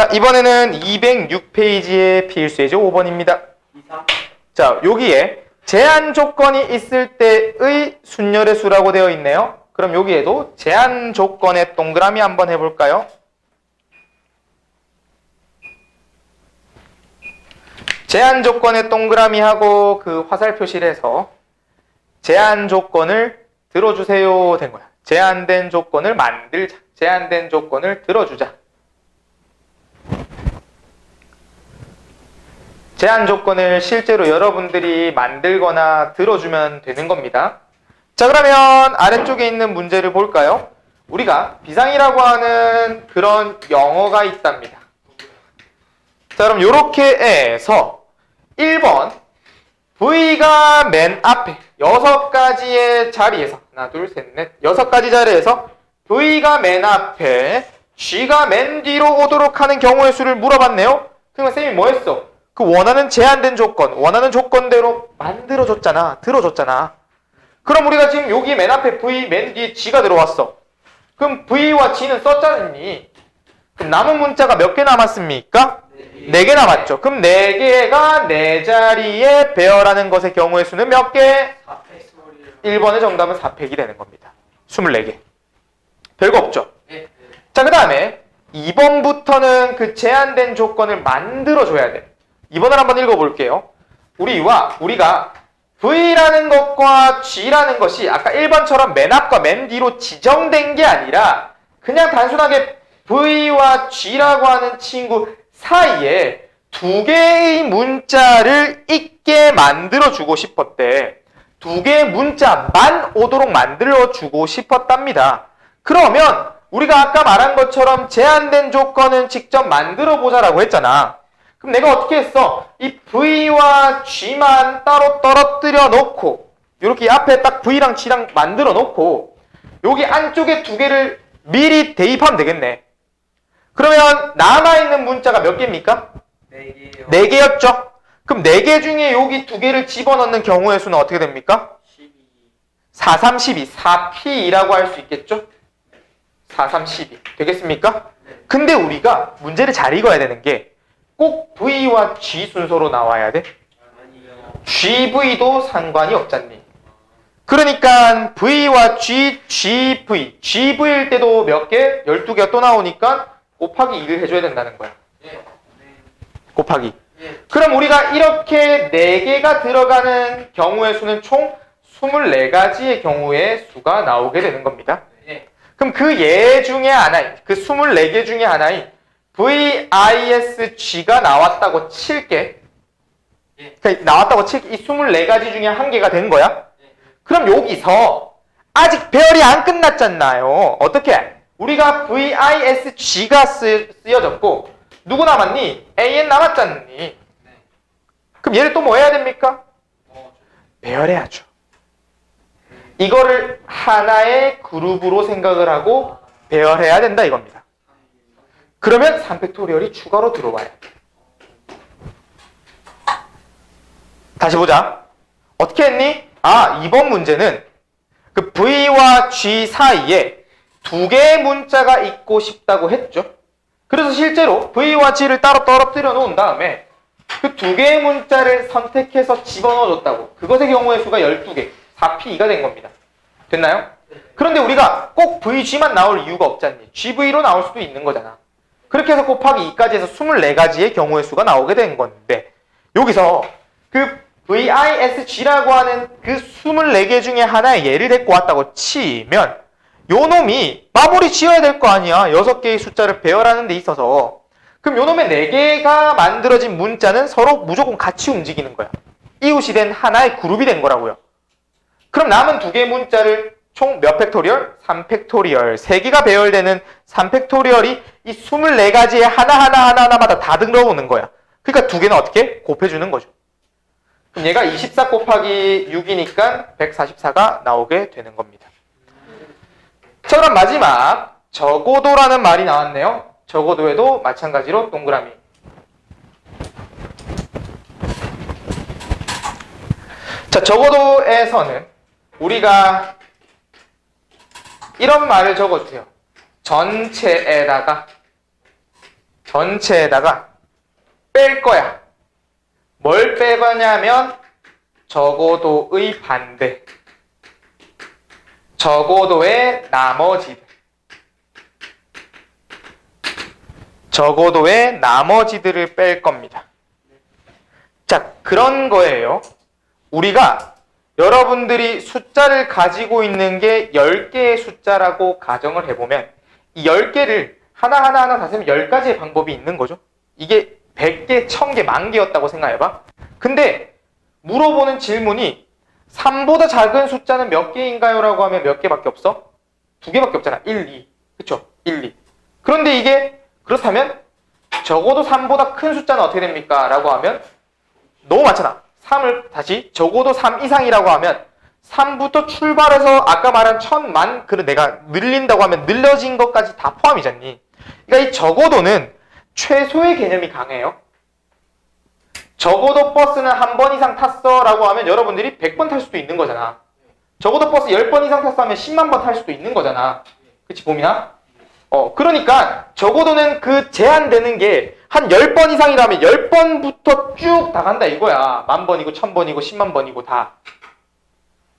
자, 이번에는 206페이지의 필수예제 5번입니다. 자, 여기에 제한 조건이 있을 때의 순열의 수라고 되어 있네요. 그럼 여기에도 제한 조건의 동그라미 한번 해볼까요? 제한 조건의 동그라미하고 그 화살 표시를 해서 제한 조건을 들어주세요 된 거야. 제한된 조건을 만들자. 제한된 조건을 들어주자. 제한 조건을 실제로 여러분들이 만들거나 들어주면 되는 겁니다. 자, 그러면 아래쪽에 있는 문제를 볼까요? 우리가 비상이라고 하는 그런 영어가 있답니다. 자, 그럼 이렇게 해서 1번 V가 맨 앞에 6가지의 자리에서 하나, 둘, 셋, 넷 6가지 자리에서 V가 맨 앞에 G가 맨 뒤로 오도록 하는 경우의 수를 물어봤네요. 그러면 쌤이 뭐 했어? 그 원하는 제한된 조건, 원하는 조건대로 만들어줬잖아. 들어줬잖아. 그럼 우리가 지금 여기 맨 앞에 V, 맨 뒤에 G가 들어왔어. 그럼 V와 G는 썼잖니. 그럼 남은 문자가 몇 개 남았습니까? 4개 남았죠. 그럼 4개가 4자리에 배열하는 것의 경우의 수는 몇 개? 1번의 정답은 4팩이 되는 겁니다. 24개. 별거 없죠? 자, 그 다음에 2번부터는 그 제한된 조건을 만들어줘야 돼. 2번을 한번 읽어볼게요. 우리가 V라는 것과 G라는 것이 아까 1번처럼 맨 앞과 맨 뒤로 지정된 게 아니라 그냥 단순하게 V와 G라고 하는 친구 사이에 2개의 문자를 있게 만들어주고 싶었대. 2개의 문자만 오도록 만들어주고 싶었답니다. 그러면 우리가 아까 말한 것처럼 제한된 조건은 직접 만들어보자라고 했잖아. 그럼 내가 어떻게 했어? 이 V와 G만 따로 떨어뜨려 놓고 이렇게 앞에 딱 V랑 G랑 만들어 놓고 여기 안쪽에 2개를 미리 대입하면 되겠네. 그러면 남아있는 문자가 몇 개입니까? 4개요. 4개였죠? 그럼 4개 중에 여기 2개를 집어넣는 경우의 수는 어떻게 됩니까? 12. 4, 3, 12. 4P라고 할 수 있겠죠? 4, 3, 12. 되겠습니까? 근데 우리가 문제를 잘 읽어야 되는 게 꼭 V와 G 순서로 나와야 돼? 아니요. GV도 상관이 없잖니. 그러니까 V와 G, GV. GV일 때도 몇 개? 12개가 또 나오니까 곱하기 2를 해줘야 된다는 거야. 곱하기. 그럼 우리가 이렇게 4개가 들어가는 경우의 수는 총 24가지의 경우의 수가 나오게 되는 겁니다. 그럼 그 예 중에 하나인, 그 24개 중에 하나인 VISG가 나왔다고 칠게. 그러니까 나왔다고 칠게. 이 24가지 중에 한 개가 된 거야. 그럼 여기서 아직 배열이 안 끝났잖아요. 어떻게? 우리가 VISG가 쓰여졌고 누구 남았니? AN 남았잖니. 그럼 얘를 또 뭐 해야 됩니까? 배열해야죠. 이거를 하나의 그룹으로 생각을 하고 배열해야 된다 이겁니다. 그러면 3팩토리얼이 추가로 들어와요. 다시 보자. 어떻게 했니? 아, 이번 문제는 그 V와 G 사이에 2개의 문자가 있고 싶다고 했죠. 그래서 실제로 V와 G를 따로 떨어뜨려 놓은 다음에 그 2개의 문자를 선택해서 집어넣어줬다고. 그것의 경우의 수가 12개. 4P2가 된 겁니다. 됐나요? 그런데 우리가 꼭 VG만 나올 이유가 없잖니. GV로 나올 수도 있는 거잖아. 그렇게 해서 곱하기 2까지 해서 24가지의 경우의 수가 나오게 된 건데 여기서 그 VISG라고 하는 그 24개 중에 하나의 예를 데리고 왔다고 치면 요 놈이 마무리 지어야 될 거 아니야. 6개의 숫자를 배열하는 데 있어서. 그럼 요 놈의 4개가 만들어진 문자는 서로 무조건 같이 움직이는 거야. 이웃이 된 하나의 그룹이 된 거라고요. 그럼 남은 2개의 문자를 총 몇 팩토리얼? 3팩토리얼. 3개가 배열되는 3팩토리얼이 이 24가지의 하나마다 다 들어오는 거야. 그러니까 2개는 어떻게? 곱해주는 거죠. 그럼 얘가 24 곱하기 6이니까 144가 나오게 되는 겁니다. 자, 그럼 마지막 적어도라는 말이 나왔네요. 적어도에도 마찬가지로 동그라미. 자, 적어도에서는 우리가 이런 말을 적어주세요. 전체에다가 전체에다가 뺄 거야. 뭘 빼거냐면 적어도의 반대, 적어도의 나머지들, 적어도의 나머지들을 뺄 겁니다. 자, 그런 거예요. 우리가 여러분들이 숫자를 가지고 있는 게 10개의 숫자라고 가정을 해보면 이 10개를 하나하나 다 세면 10가지의 방법이 있는 거죠. 이게 100개, 1000개, 10,000개였다고 생각해봐. 근데 물어보는 질문이 3보다 작은 숫자는 몇 개인가요? 라고 하면 몇 개밖에 없어? 2개밖에 없잖아. 1, 2. 그쵸? 1, 2. 그런데 이게 그렇다면 적어도 3보다 큰 숫자는 어떻게 됩니까? 라고 하면 너무 많잖아. 3을 다시 적어도 3 이상이라고 하면 3부터 출발해서 아까 말한 1000만, 그래 내가 늘린다고 하면 늘려진 것까지 다 포함이잖니. 그러니까 이 적어도는 최소의 개념이 강해요. 적어도 버스는 한 번 이상 탔어 라고 하면 여러분들이 100번 탈 수도 있는 거잖아. 적어도 버스 10번 이상 탔어 하면 10만 번 탈 수도 있는 거잖아. 그치, 봄이나? 그러니까 적어도는 그 제한되는 게 한 10번 이상이라면 10번부터 쭉 다 간다 이거야. 10,000번이고 1,000번이고 10만 번이고 다.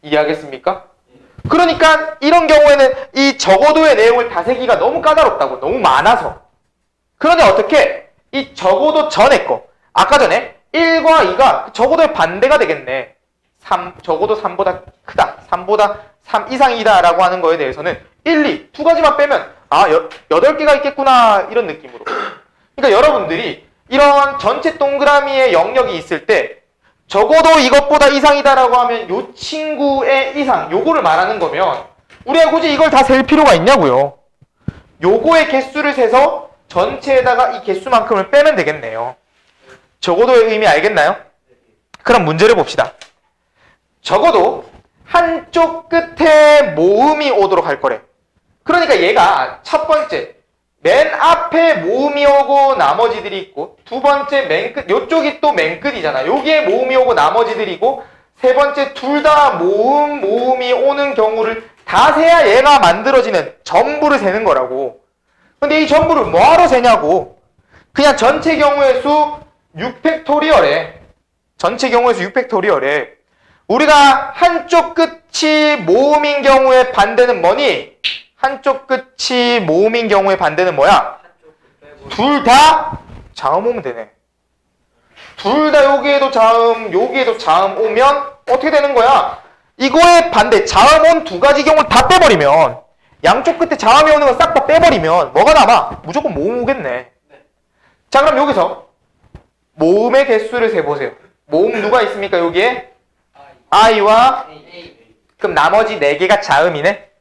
이해하겠습니까? 그러니까 이런 경우에는 이 적어도의 내용을 다 세기가 너무 까다롭다고. 너무 많아서. 그러니 어떻게? 이 적어도 전에 거. 아까 전에 1과 2가 적어도의 반대가 되겠네. 3, 적어도 3보다 크다. 3보다 3 이상이다 라고 하는 거에 대해서는 1, 2, 두 가지만 빼면 8개가 있겠구나 이런 느낌으로. 그러니까 여러분들이 이런 전체 동그라미의 영역이 있을 때 적어도 이것보다 이상이다 라고 하면 요 친구의 이상, 요거를 말하는 거면 우리가 굳이 이걸 다 셀 필요가 있냐고요. 요거의 개수를 세서 전체에다가 이 개수만큼을 빼면 되겠네요. 적어도의 의미 알겠나요? 그럼 문제를 봅시다. 적어도 한쪽 끝에 모음이 오도록 할 거래. 그러니까 얘가 첫 번째 맨 앞에 모음이 오고 나머지들이 있고, 두 번째 맨 끝, 요쪽이 또 맨 끝이잖아. 여기에 모음이 오고 나머지들이고, 세 번째 둘 다 모음이 오는 경우를 다 세야 얘가 만들어지는 전부를 세는 거라고. 근데 이 전부를 뭐하러 세냐고. 그냥 전체 경우의 수 6팩토리얼에, 전체 경우의 수 6팩토리얼에 우리가 한쪽 끝이 모음인 경우의 반대는 뭐니? 한쪽 끝이 모음인 경우의 반대는 뭐야? 둘 다 자음 오면 되네. 둘 다 여기에도 자음, 여기에도 자음 오면 어떻게 되는 거야? 이거의 반대, 자음 온 두 가지 경우를 다 빼버리면, 양쪽 끝에 자음이 오는 거 싹 다 빼버리면 뭐가 남아? 무조건 모음 오겠네. 자, 그럼 여기서 모음의 개수를 세보세요. 모음 누가 있습니까? 여기에? I와 그럼 나머지 4개가 자음이네?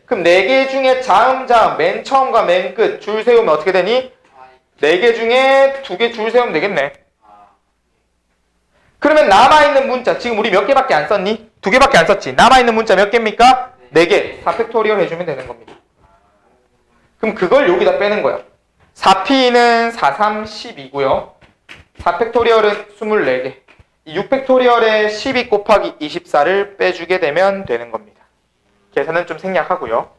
그럼 4개 중에 자음, 맨 처음과 맨 끝 줄 세우면 어떻게 되니? 4개 중에 2개 줄 세우면 되겠네. 그러면 남아있는 문자, 지금 우리 몇 개밖에 안 썼니? 2개밖에 안 썼지. 남아있는 문자 몇 개입니까? 4개. 4팩토리얼 해주면 되는 겁니다. 그럼 그걸 여기다 빼는 거야. 4P는 4, 3, 10이고요. 4팩토리얼은 24개. 이 6팩토리얼에 12 곱하기 24를 빼주게 되면 되는 겁니다. 계산은 좀 생략하고요.